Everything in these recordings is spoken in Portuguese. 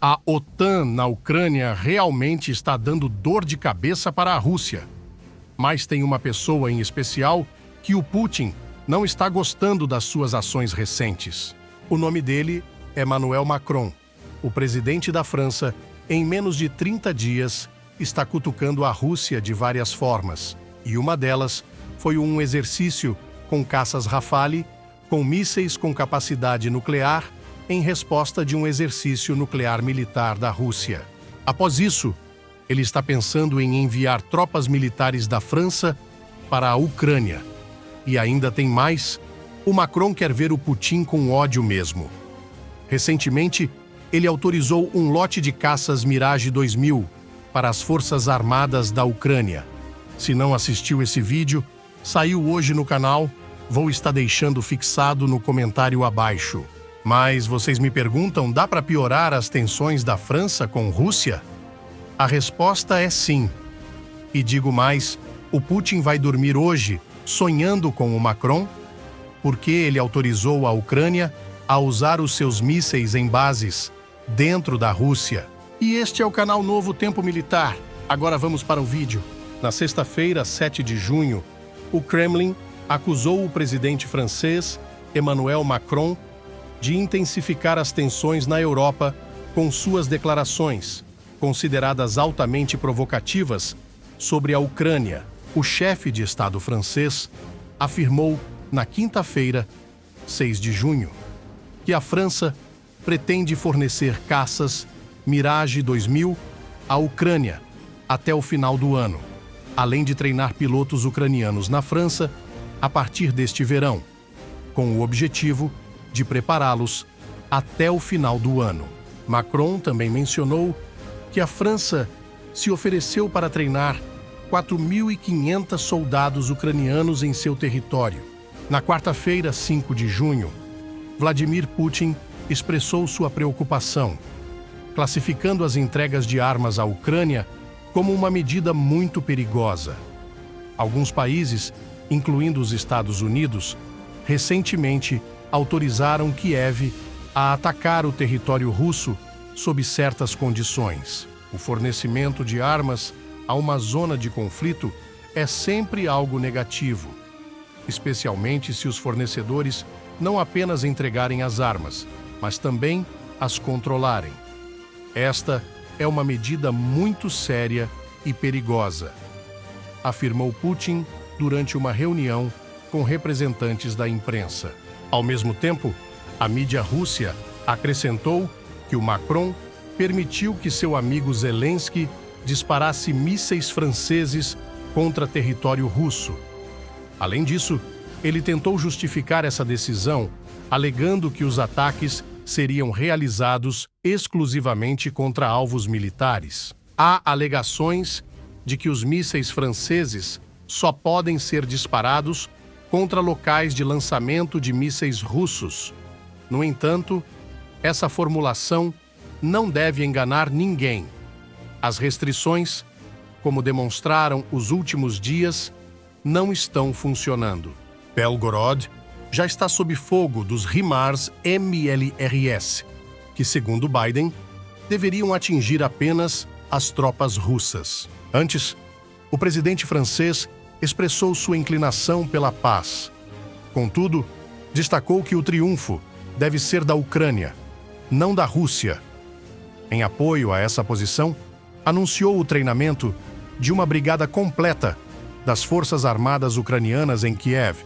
A OTAN na Ucrânia realmente está dando dor de cabeça para a Rússia. Mas tem uma pessoa em especial que o Putin não está gostando das suas ações recentes. O nome dele é Emmanuel Macron. O presidente da França, em menos de 30 dias, está cutucando a Rússia de várias formas. E uma delas foi um exercício com caças Rafale, com mísseis com capacidade nuclear, em resposta de um exercício nuclear militar da Rússia. Após isso, ele está pensando em enviar tropas militares da França para a Ucrânia. E ainda tem mais, o Macron quer ver o Putin com ódio mesmo. Recentemente, ele autorizou um lote de caças Mirage 2000 para as Forças Armadas da Ucrânia. Se não assistiu esse vídeo, saiu hoje no canal, vou estar deixando fixado no comentário abaixo. Mas vocês me perguntam, dá para piorar as tensões da França com Rússia? A resposta é sim. E digo mais, o Putin vai dormir hoje sonhando com o Macron, porque ele autorizou a Ucrânia a usar os seus mísseis em bases dentro da Rússia. E este é o canal Novo Tempo Militar. Agora vamos para o vídeo. Na sexta-feira, 7 de junho, o Kremlin acusou o presidente francês, Emmanuel Macron, de intensificar as tensões na Europa com suas declarações, consideradas altamente provocativas, sobre a Ucrânia. O chefe de Estado francês afirmou na quinta-feira, 6 de junho, que a França pretende fornecer caças Mirage 2000 à Ucrânia até o final do ano, além de treinar pilotos ucranianos na França a partir deste verão, com o objetivo de prepará-los até o final do ano. Macron também mencionou que a França se ofereceu para treinar 4.500 soldados ucranianos em seu território. Na quarta-feira, 5 de junho, Vladimir Putin expressou sua preocupação, classificando as entregas de armas à Ucrânia como uma medida muito perigosa. Alguns países, incluindo os Estados Unidos, recentemente autorizaram Kiev a atacar o território russo sob certas condições. O fornecimento de armas a uma zona de conflito é sempre algo negativo, especialmente se os fornecedores não apenas entregarem as armas, mas também as controlarem. Esta é uma medida muito séria e perigosa, afirmou Putin durante uma reunião com representantes da imprensa. Ao mesmo tempo, a mídia russa acrescentou que o Macron permitiu que seu amigo Zelensky disparasse mísseis franceses contra território russo. Além disso, ele tentou justificar essa decisão, alegando que os ataques seriam realizados exclusivamente contra alvos militares. Há alegações de que os mísseis franceses só podem ser disparados contra locais de lançamento de mísseis russos. No entanto, essa formulação não deve enganar ninguém. As restrições, como demonstraram os últimos dias, não estão funcionando. Belgorod já está sob fogo dos HIMARS MLRS, que, segundo Biden, deveriam atingir apenas as tropas russas. Antes, o presidente francês expressou sua inclinação pela paz. Contudo, destacou que o triunfo deve ser da Ucrânia, não da Rússia. Em apoio a essa posição, anunciou o treinamento de uma brigada completa das Forças Armadas Ucranianas em Kiev,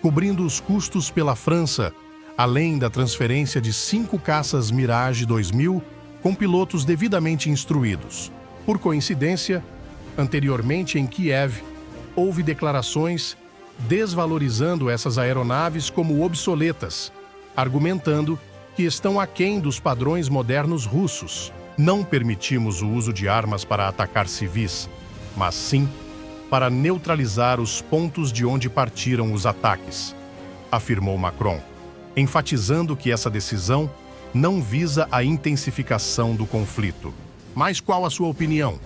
cobrindo os custos pela França, além da transferência de 5 caças Mirage 2000 com pilotos devidamente instruídos. Por coincidência, anteriormente em Kiev, houve declarações desvalorizando essas aeronaves como obsoletas, argumentando que estão aquém dos padrões modernos russos. Não permitimos o uso de armas para atacar civis, mas sim para neutralizar os pontos de onde partiram os ataques, afirmou Macron, enfatizando que essa decisão não visa a intensificação do conflito. Mas qual a sua opinião?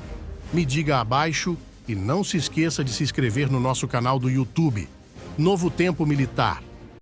Me diga abaixo e não se esqueça de se inscrever no nosso canal do YouTube, Novo Tempo Militar.